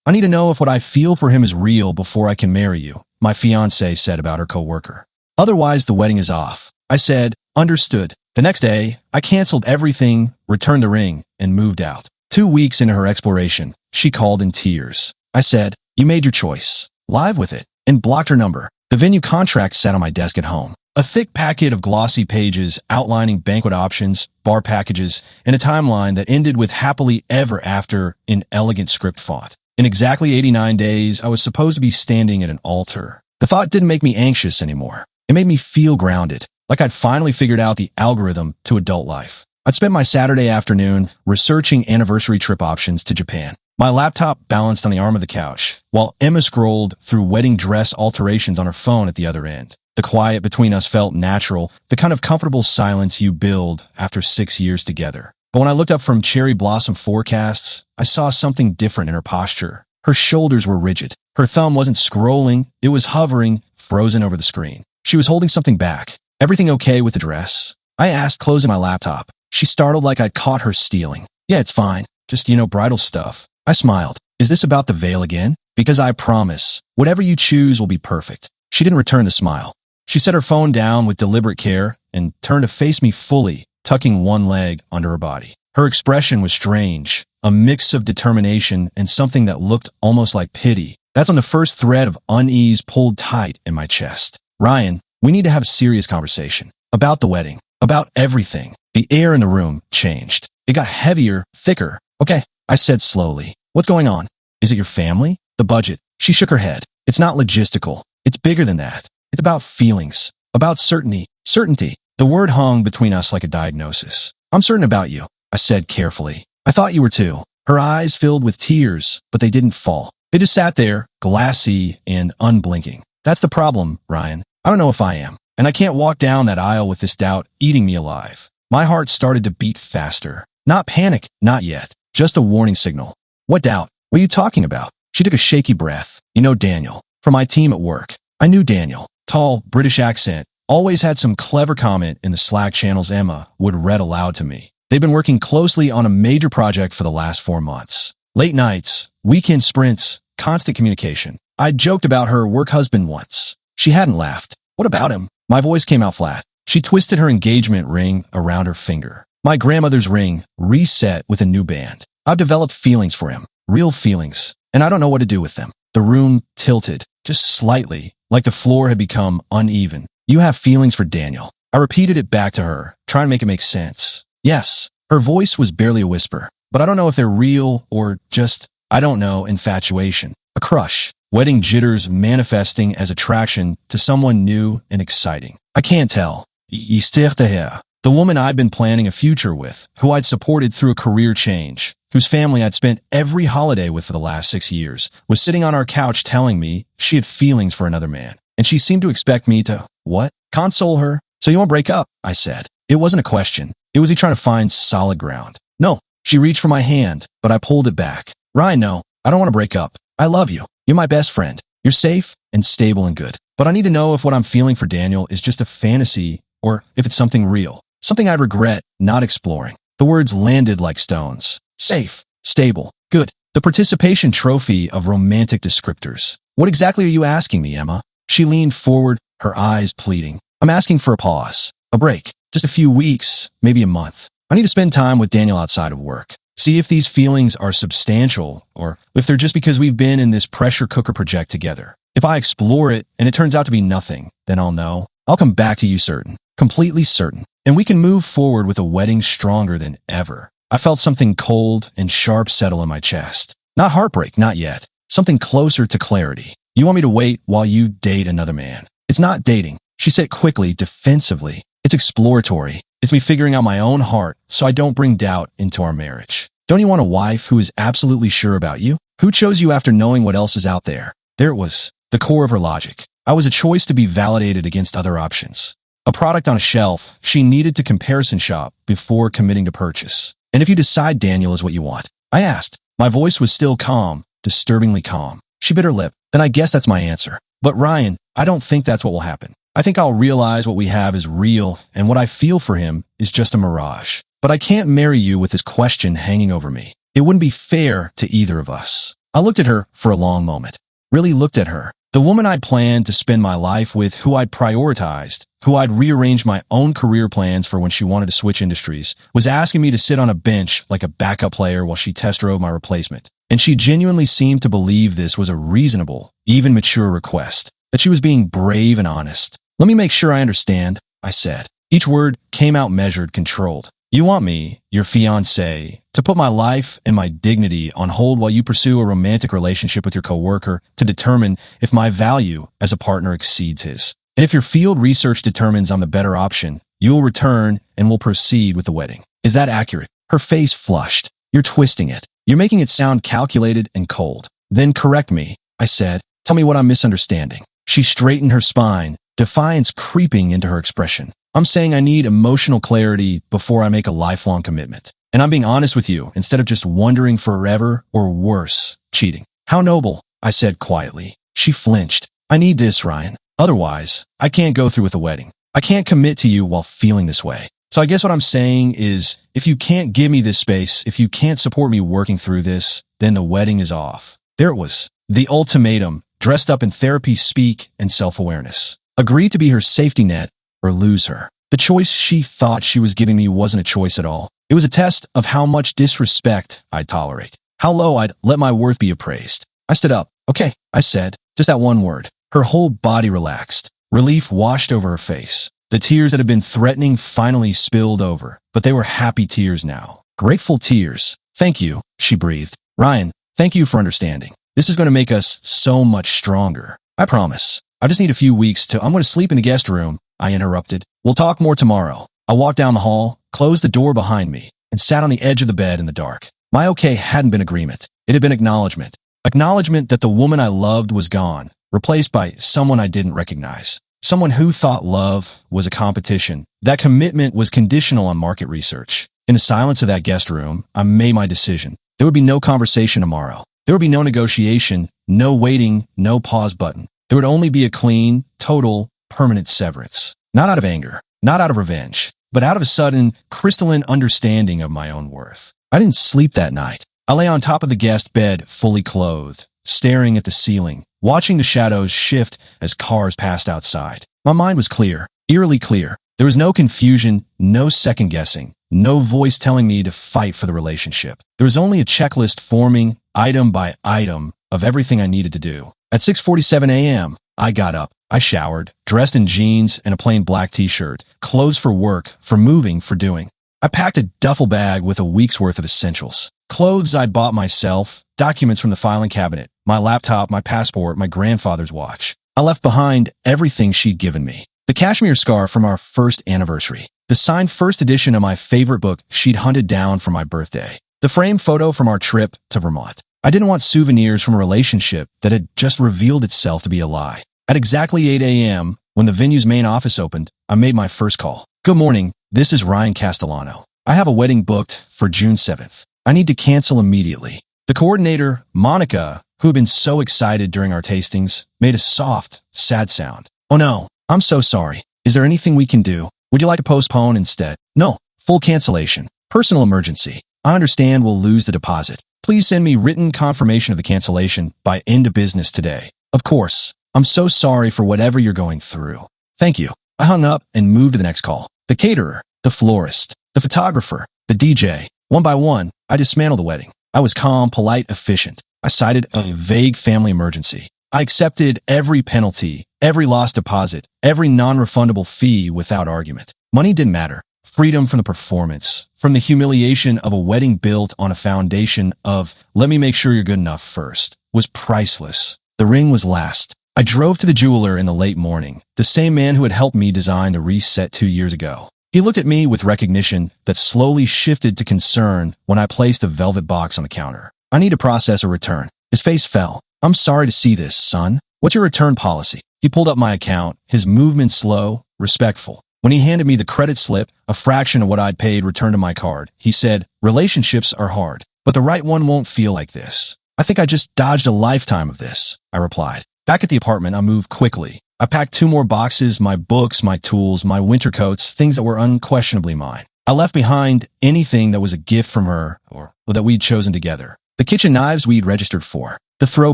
I need to know if what I feel for him is real before I can marry you, my fiancée said about her coworker. Otherwise, the wedding is off. I said, understood. The next day, I canceled everything, returned the ring, and moved out. 2 weeks into her exploration, she called in tears. I said, you made your choice. Live with it, and blocked her number. The venue contract sat on my desk at home. A thick packet of glossy pages outlining banquet options, bar packages, and a timeline that ended with happily ever after in elegant script font. In exactly 89 days, I was supposed to be standing at an altar. The thought didn't make me anxious anymore. It made me feel grounded, like I'd finally figured out the algorithm to adult life. I'd spent my Saturday afternoon researching anniversary trip options to Japan. My laptop balanced on the arm of the couch, while Emma scrolled through wedding dress alterations on her phone at the other end. The quiet between us felt natural, the kind of comfortable silence you build after 6 years together. But when I looked up from cherry blossom forecasts, I saw something different in her posture. Her shoulders were rigid. Her thumb wasn't scrolling, it was hovering, frozen over the screen. She was holding something back. Everything okay with the dress? I asked, closing my laptop. She startled like I'd caught her stealing. Yeah, it's fine. Just, bridal stuff. I smiled. Is this about the veil again? Because I promise, whatever you choose will be perfect. She didn't return the smile. She set her phone down with deliberate care and turned to face me fully, tucking one leg under her body. Her expression was strange, a mix of determination and something that looked almost like pity. That's when the first thread of unease pulled tight in my chest. Ryan, we need to have a serious conversation. About the wedding. About everything. The air in the room changed. It got heavier, thicker. Okay, I said slowly. What's going on? Is it your family? The budget? She shook her head. It's not logistical. It's bigger than that. It's about feelings. About certainty. Certainty. The word hung between us like a diagnosis. I'm certain about you, I said carefully. I thought you were too. Her eyes filled with tears, but they didn't fall. They just sat there, glassy and unblinking. That's the problem, Ryan. I don't know if I am. And I can't walk down that aisle with this doubt eating me alive. My heart started to beat faster. Not panic, not yet. Just a warning signal. What doubt? What are you talking about? She took a shaky breath. Daniel. From my team at work. I knew Daniel. Tall, British accent. Always had some clever comment in the Slack channels Emma would read aloud to me. They've been working closely on a major project for the last 4 months. Late nights, weekend sprints, constant communication. I'd joked about her work husband once. She hadn't laughed. What about him? My voice came out flat. She twisted her engagement ring around her finger. My grandmother's ring, reset with a new band. I've developed feelings for him. Real feelings. And I don't know what to do with them. The room tilted, just slightly, like the floor had become uneven. You have feelings for Daniel. I repeated it back to her, trying to make it make sense. Yes. Her voice was barely a whisper. But I don't know if they're real or just, I don't know, infatuation. A crush. Wedding jitters manifesting as attraction to someone new and exciting. I can't tell. The woman I'd been planning a future with, who I'd supported through a career change, whose family I'd spent every holiday with for the last 6 years, was sitting on our couch telling me she had feelings for another man. And she seemed to expect me to, what? Console her? So you won't break up? I said. It wasn't a question. It was me trying to find solid ground. No. She reached for my hand, but I pulled it back. Ryan, no. I don't want to break up. I love you. You're my best friend. You're safe and stable and good. But I need to know if what I'm feeling for Daniel is just a fantasy or if it's something real. Something I'd regret not exploring. The words landed like stones. Safe, stable, good. The participation trophy of romantic descriptors. What exactly are you asking me, Emma? She leaned forward, her eyes pleading. I'm asking for a pause, a break, just a few weeks, maybe a month. I need to spend time with Daniel outside of work. See if these feelings are substantial or if they're just because we've been in this pressure cooker project together. If I explore it and it turns out to be nothing, then I'll know. I'll come back to you certain, completely certain, and we can move forward with a wedding stronger than ever. I felt something cold and sharp settle in my chest. Not heartbreak, not yet. Something closer to clarity. You want me to wait while you date another man? It's not dating, she said quickly, defensively. It's exploratory. It's me figuring out my own heart so I don't bring doubt into our marriage. Don't you want a wife who is absolutely sure about you? Who chose you after knowing what else is out there? There it was, the core of her logic. I was a choice to be validated against other options. A product on a shelf she needed to comparison shop before committing to purchase. And if you decide Daniel is what you want? I asked. My voice was still calm, disturbingly calm. She bit her lip. Then I guess that's my answer. But Ryan, I don't think that's what will happen. I think I'll realize what we have is real and what I feel for him is just a mirage. But I can't marry you with this question hanging over me. It wouldn't be fair to either of us. I looked at her for a long moment. Really looked at her. The woman I'd planned to spend my life with, who I'd prioritized, who I'd rearranged my own career plans for when she wanted to switch industries, was asking me to sit on a bench like a backup player while she test drove my replacement. And she genuinely seemed to believe this was a reasonable, even mature request, that she was being brave and honest. Let me make sure I understand, I said. Each word came out measured, controlled. You want me, your fiancé, to put my life and my dignity on hold while you pursue a romantic relationship with your coworker to determine if my value as a partner exceeds his. And if your field research determines I'm the better option, you will return and will proceed with the wedding. Is that accurate? Her face flushed. You're twisting it. You're making it sound calculated and cold. Then correct me, I said. Tell me what I'm misunderstanding. She straightened her spine, defiance creeping into her expression. I'm saying I need emotional clarity before I make a lifelong commitment. And I'm being honest with you instead of just wondering forever or worse, cheating. How noble, I said quietly. She flinched. I need this, Ryan. Otherwise, I can't go through with the wedding. I can't commit to you while feeling this way. So I guess what I'm saying is, if you can't give me this space, if you can't support me working through this, then the wedding is off. There it was. The ultimatum, dressed up in therapy speak and self-awareness. Agree to be her safety net or lose her. The choice she thought she was giving me wasn't a choice at all. It was a test of how much disrespect I'd tolerate, how low I'd let my worth be appraised. I stood up. Okay, I said, just that one word. Her whole body relaxed. Relief washed over her face. The tears that had been threatening finally spilled over, but they were happy tears now. Grateful tears. Thank you, she breathed. Ryan, thank you for understanding. This is going to make us so much stronger. I promise. I just need a few weeks to— I'm going to sleep in the guest room, I interrupted. We'll talk more tomorrow. I walked down the hall, closed the door behind me, and sat on the edge of the bed in the dark. My okay hadn't been agreement. It had been acknowledgement. Acknowledgement that the woman I loved was gone, replaced by someone I didn't recognize. Someone who thought love was a competition. That commitment was conditional on market research. In the silence of that guest room, I made my decision. There would be no conversation tomorrow. There would be no negotiation, no waiting, no pause button. There would only be a clean, total, permanent severance. Not out of anger, not out of revenge, but out of a sudden, crystalline understanding of my own worth. I didn't sleep that night. I lay on top of the guest bed, fully clothed, staring at the ceiling, watching the shadows shift as cars passed outside. My mind was clear, eerily clear. There was no confusion, no second-guessing, no voice telling me to fight for the relationship. There was only a checklist forming, item by item, of everything I needed to do. At 6:47 a.m., I got up. I showered, dressed in jeans and a plain black t-shirt, clothes for work, for moving, for doing. I packed a duffel bag with a week's worth of essentials. Clothes I'd bought myself, documents from the filing cabinet, my laptop, my passport, my grandfather's watch. I left behind everything she'd given me. The cashmere scarf from our first anniversary. The signed first edition of my favorite book she'd hunted down for my birthday. The framed photo from our trip to Vermont. I didn't want souvenirs from a relationship that had just revealed itself to be a lie. At exactly 8 a.m., when the venue's main office opened, I made my first call. Good morning, this is Ryan Castellano. I have a wedding booked for June 7th. I need to cancel immediately. The coordinator, Monica, who had been so excited during our tastings, made a soft, sad sound. Oh no, I'm so sorry. Is there anything we can do? Would you like to postpone instead? No, full cancellation. Personal emergency. I understand we'll lose the deposit. Please send me written confirmation of the cancellation by end of business today. Of course. I'm so sorry for whatever you're going through. Thank you. I hung up and moved to the next call. The caterer, the florist, the photographer, the DJ. One by one, I dismantled the wedding. I was calm, polite, efficient. I cited a vague family emergency. I accepted every penalty, every lost deposit, every non-refundable fee without argument. Money didn't matter. Freedom from the performance, from the humiliation of a wedding built on a foundation of, let me make sure you're good enough first, was priceless. The ring was last. I drove to the jeweler in the late morning, the same man who had helped me design the reset 2 years ago. He looked at me with recognition that slowly shifted to concern when I placed the velvet box on the counter. I need to process a return. His face fell. I'm sorry to see this, son. What's your return policy? He pulled up my account, his movement slow, respectful. When he handed me the credit slip, a fraction of what I'd paid returned to my card, he said, relationships are hard, but the right one won't feel like this. I think I just dodged a lifetime of this, I replied. Back at the apartment, I moved quickly. I packed 2 more boxes, my books, my tools, my winter coats, things that were unquestionably mine. I left behind anything that was a gift from her or that we'd chosen together. The kitchen knives we'd registered for. The throw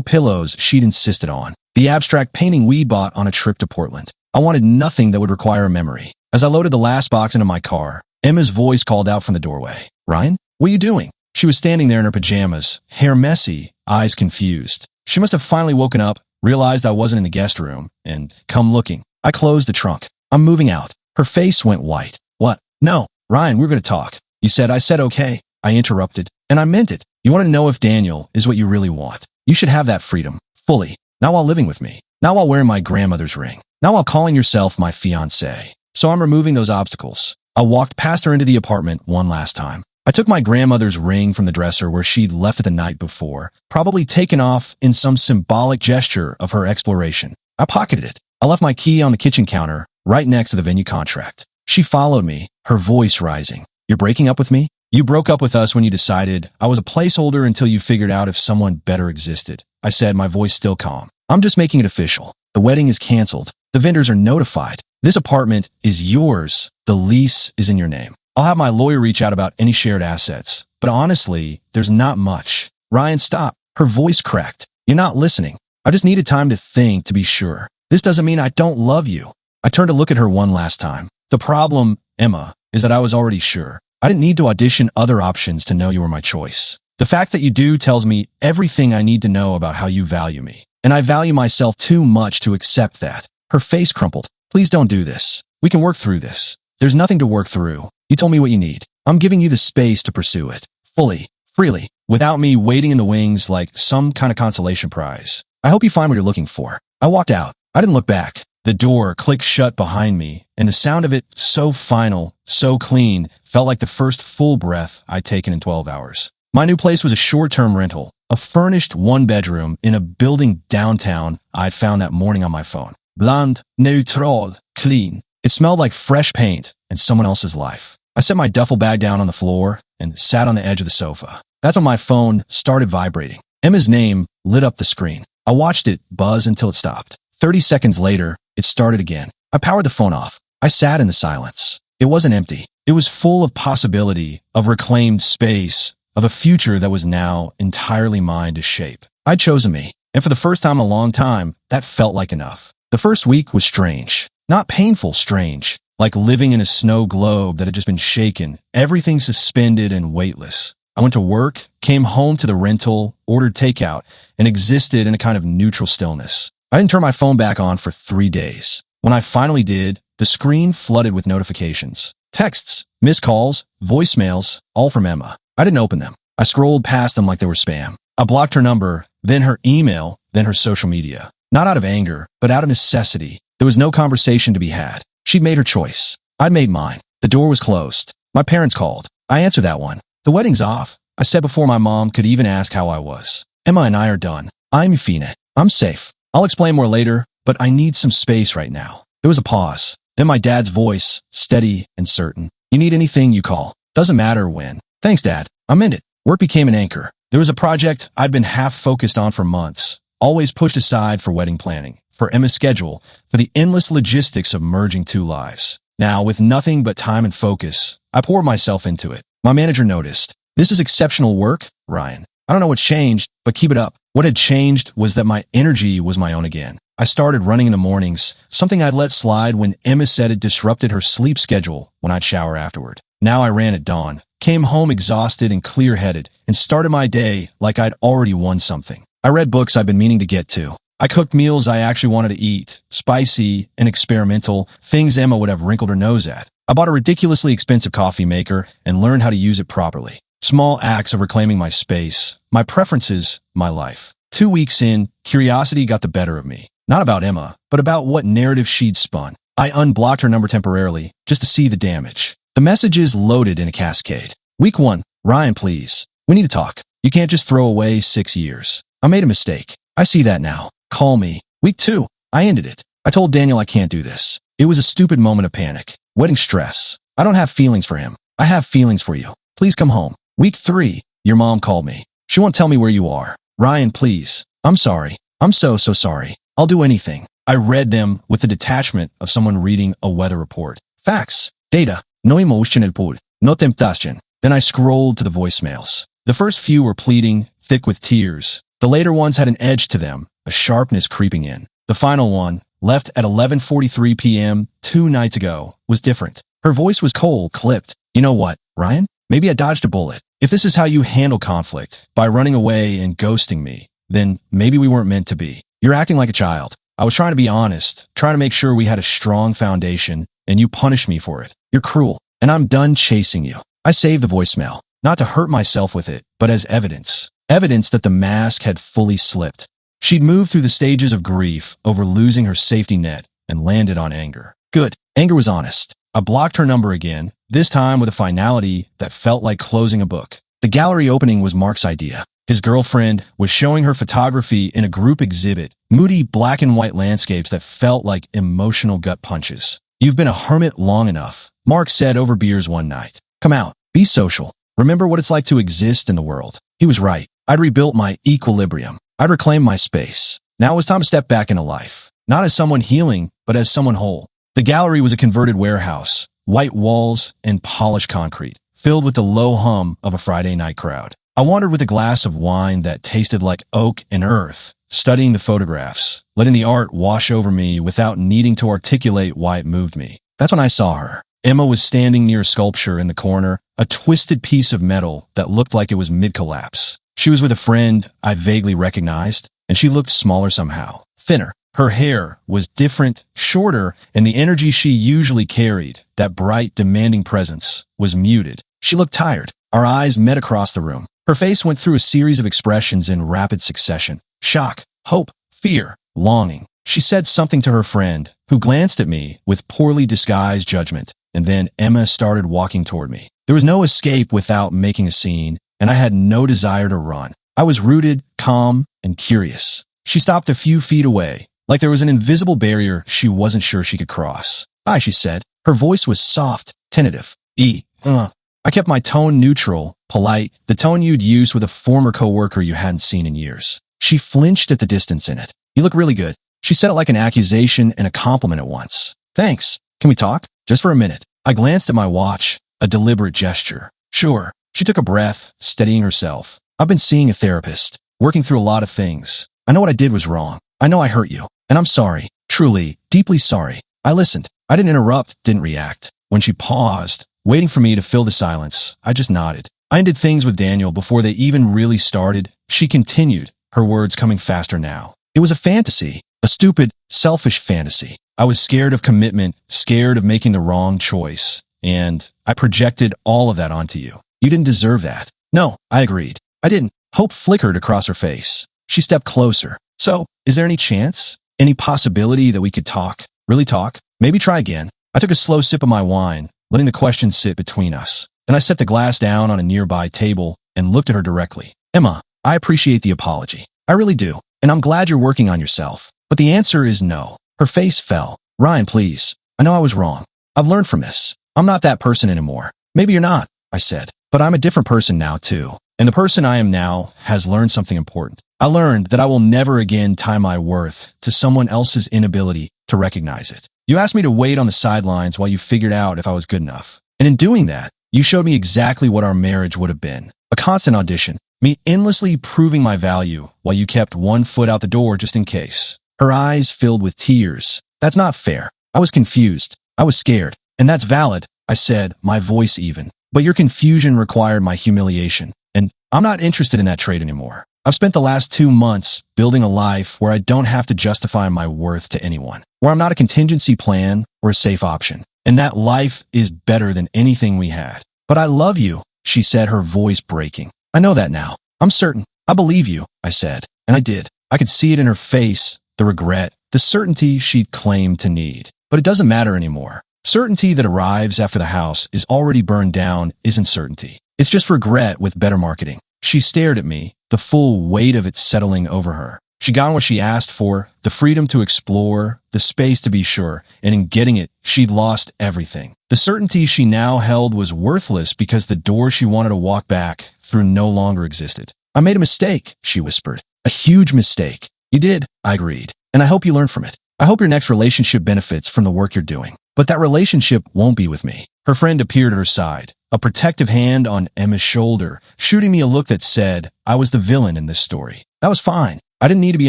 pillows she'd insisted on. The abstract painting we bought on a trip to Portland. I wanted nothing that would require a memory. As I loaded the last box into my car, Emma's voice called out from the doorway. Ryan, what are you doing? She was standing there in her pajamas, hair messy, eyes confused. She must have finally woken up, realized I wasn't in the guest room, and come looking. I closed the trunk. I'm moving out. Her face went white. What? No, Ryan, we're going to talk. You said. I said okay. I interrupted, and I meant it. You want to know if Daniel is what you really want. You should have that freedom, fully. Not while living with me. Not while wearing my grandmother's ring. Not while calling yourself my fiancé. So I'm removing those obstacles. I walked past her into the apartment one last time. I took my grandmother's ring from the dresser where she'd left it the night before, probably taken off in some symbolic gesture of her exploration. I pocketed it. I left my key on the kitchen counter, right next to the venue contract. She followed me, her voice rising. You're breaking up with me? You broke up with us when you decided I was a placeholder until you figured out if someone better existed. I said, my voice still calm. I'm just making it official. The wedding is canceled. The vendors are notified. This apartment is yours. The lease is in your name. I'll have my lawyer reach out about any shared assets. But honestly, there's not much. Ryan, stop. Her voice cracked. You're not listening. I just needed time to think to be sure. This doesn't mean I don't love you. I turned to look at her one last time. The problem, Emma, is that I was already sure. I didn't need to audition other options to know you were my choice. The fact that you do tells me everything I need to know about how you value me. And I value myself too much to accept that. Her face crumpled. Please don't do this. We can work through this. There's nothing to work through. You told me what you need. I'm giving you the space to pursue it. Fully. Freely. Without me waiting in the wings like some kind of consolation prize. I hope you find what you're looking for. I walked out. I didn't look back. The door clicked shut behind me, and the sound of it, so final, so clean, felt like the first full breath I'd taken in 12 hours. My new place was a short-term rental, a furnished one-bedroom in a building downtown I'd found that morning on my phone. Bland, neutral, clean. It smelled like fresh paint and someone else's life. I set my duffel bag down on the floor and sat on the edge of the sofa. That's when my phone started vibrating. Emma's name lit up the screen. I watched it buzz until it stopped. 30 seconds later, it started again. I powered the phone off. I sat in the silence. It wasn't empty. It was full of possibility, of reclaimed space, of a future that was now entirely mine to shape. I'd chosen me, and for the first time in a long time, that felt like enough. The first week was strange. Not painful strange, like living in a snow globe that had just been shaken, everything suspended and weightless. I went to work, came home to the rental, ordered takeout, and existed in a kind of neutral stillness. I didn't turn my phone back on for 3 days. When I finally did, the screen flooded with notifications. Texts, missed calls, voicemails, all from Emma. I didn't open them. I scrolled past them like they were spam. I blocked her number, then her email, then her social media. Not out of anger, but out of necessity. There was no conversation to be had. She'd made her choice. I'd made mine. The door was closed. My parents called. I answered that one. The wedding's off. I said before my mom could even ask how I was. Emma and I are done. I'm fine. I'm safe. I'll explain more later, but I need some space right now. There was a pause. Then my dad's voice, steady and certain. You need anything, you call. Doesn't matter when. Thanks, Dad. I'm in it. Work became an anchor. There was a project I'd been half focused on for months, always pushed aside for wedding planning, for Emma's schedule, for the endless logistics of merging two lives. Now, with nothing but time and focus, I poured myself into it. My manager noticed. This is exceptional work, Ryan. I don't know what changed, but keep it up. What had changed was that my energy was my own again. I started running in the mornings, something I'd let slide when Emma said it disrupted her sleep schedule when I'd shower afterward. Now I ran at dawn, came home exhausted and clear-headed, and started my day like I'd already won something. I read books I've been meaning to get to. I cooked meals I actually wanted to eat, spicy and experimental, things Emma would have wrinkled her nose at. I bought a ridiculously expensive coffee maker and learned how to use it properly. Small acts of reclaiming my space, my preferences, my life. 2 weeks in, curiosity got the better of me. Not about Emma, but about what narrative she'd spun. I unblocked her number temporarily, just to see the damage. The messages loaded in a cascade. Week 1, Ryan, please. We need to talk. You can't just throw away 6 years. I made a mistake. I see that now. Call me. Week 2, I ended it. I told Daniel I can't do this. It was a stupid moment of panic. Wedding stress. I don't have feelings for him. I have feelings for you. Please come home. Week 3, your mom called me. She won't tell me where you are. Ryan, please. I'm sorry. I'm so sorry. I'll do anything. I read them with the detachment of someone reading a weather report. Facts. Data. No emotional pull. No temptation. Then I scrolled to the voicemails. The first few were pleading, thick with tears. The later ones had an edge to them, a sharpness creeping in. The final one, left at 11:43 p.m. 2 nights ago, was different. Her voice was cold, clipped. You know what, Ryan? Maybe I dodged a bullet. If this is how you handle conflict, by running away and ghosting me, then maybe we weren't meant to be. You're acting like a child. I was trying to be honest, trying to make sure we had a strong foundation, and you punished me for it. You're cruel, and I'm done chasing you. I saved the voicemail, not to hurt myself with it, but as evidence. Evidence that the mask had fully slipped. She'd moved through the stages of grief over losing her safety net and landed on anger. Good. Anger was honest. I blocked her number again, this time with a finality that felt like closing a book. The gallery opening was Mark's idea. His girlfriend was showing her photography in a group exhibit, moody black and white landscapes that felt like emotional gut punches. You've been a hermit long enough, Mark said over beers one night. Come out. Be social. Remember what it's like to exist in the world. He was right. I'd rebuilt my equilibrium. I'd reclaimed my space. Now it was time to step back into life. Not as someone healing, but as someone whole. The gallery was a converted warehouse, white walls and polished concrete, filled with the low hum of a Friday night crowd. I wandered with a glass of wine that tasted like oak and earth, studying the photographs, letting the art wash over me without needing to articulate why it moved me. That's when I saw her. Emma was standing near a sculpture in the corner, a twisted piece of metal that looked like it was mid-collapse. She was with a friend I vaguely recognized, and she looked smaller somehow, thinner. Her hair was different, shorter, and the energy she usually carried, that bright, demanding presence, was muted. She looked tired. Our eyes met across the room. Her face went through a series of expressions in rapid succession. Shock, hope, fear, longing. She said something to her friend, who glanced at me with poorly disguised judgment, and then Emma started walking toward me. There was no escape without making a scene, and I had no desire to run. I was rooted, calm, and curious. She stopped a few feet away, like there was an invisible barrier she wasn't sure she could cross. Hi, she said. Her voice was soft, tentative. I kept my tone neutral, polite, the tone you'd use with a former coworker you hadn't seen in years. She flinched at the distance in it. You look really good. She said it like an accusation and a compliment at once. Thanks. Can we talk? Just for a minute. I glanced at my watch, a deliberate gesture. Sure. She took a breath, steadying herself. I've been seeing a therapist, working through a lot of things. I know what I did was wrong. I know I hurt you. And I'm sorry. Truly, deeply sorry. I listened. I didn't interrupt, didn't react. When she paused, waiting for me to fill the silence, I just nodded. I ended things with Daniel before they even really started. She continued, her words coming faster now. It was a fantasy, a stupid, selfish fantasy. I was scared of commitment, scared of making the wrong choice, and I projected all of that onto you. You didn't deserve that. No, I agreed. I didn't. Hope flickered across her face. She stepped closer. So, is there any chance? Any possibility that we could talk? Really talk? Maybe try again. I took a slow sip of my wine, letting the question sit between us. Then I set the glass down on a nearby table and looked at her directly. Emma, I appreciate the apology. I really do. And I'm glad you're working on yourself. But the answer is no. Her face fell. Ryan, please. I know I was wrong. I've learned from this. I'm not that person anymore. Maybe you're not, I said. But I'm a different person now, too. And the person I am now has learned something important. I learned that I will never again tie my worth to someone else's inability to recognize it. You asked me to wait on the sidelines while you figured out if I was good enough. And in doing that, you showed me exactly what our marriage would have been. A constant audition. Me endlessly proving my value while you kept one foot out the door just in case. Her eyes filled with tears. That's not fair. I was confused. I was scared. And that's valid, I said, my voice even. But your confusion required my humiliation. And I'm not interested in that trait anymore. I've spent the last 2 months building a life where I don't have to justify my worth to anyone, where I'm not a contingency plan or a safe option. And that life is better than anything we had. But I love you, she said, her voice breaking. I know that now. I'm certain. I believe you, I said. And I did. I could see it in her face, the regret, the certainty she'd claimed to need. But it doesn't matter anymore. Certainty that arrives after the house is already burned down isn't certainty. It's just regret with better marketing. She stared at me, the full weight of it settling over her. She got what she asked for, the freedom to explore, the space to be sure, and in getting it, she'd lost everything. The certainty she now held was worthless because the door she wanted to walk back through no longer existed. I made a mistake, she whispered. A huge mistake. You did, I agreed, and I hope you learn from it. I hope your next relationship benefits from the work you're doing. But that relationship won't be with me. Her friend appeared at her side, a protective hand on Emma's shoulder, shooting me a look that said I was the villain in this story. That was fine. I didn't need to be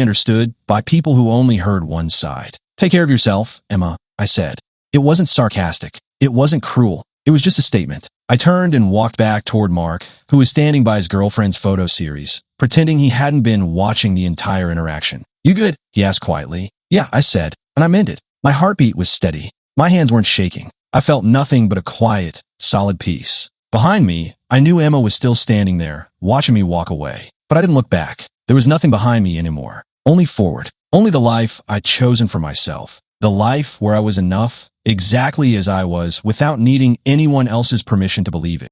understood by people who only heard one side. Take care of yourself, Emma, I said. It wasn't sarcastic. It wasn't cruel. It was just a statement. I turned and walked back toward Mark, who was standing by his girlfriend's photo series, pretending he hadn't been watching the entire interaction. You good? He asked quietly. Yeah, I said, and I meant it. My heartbeat was steady. My hands weren't shaking. I felt nothing but a quiet, solid peace. Behind me, I knew Emma was still standing there, watching me walk away. But I didn't look back. There was nothing behind me anymore. Only forward. Only the life I'd chosen for myself. The life where I was enough, exactly as I was, without needing anyone else's permission to believe it.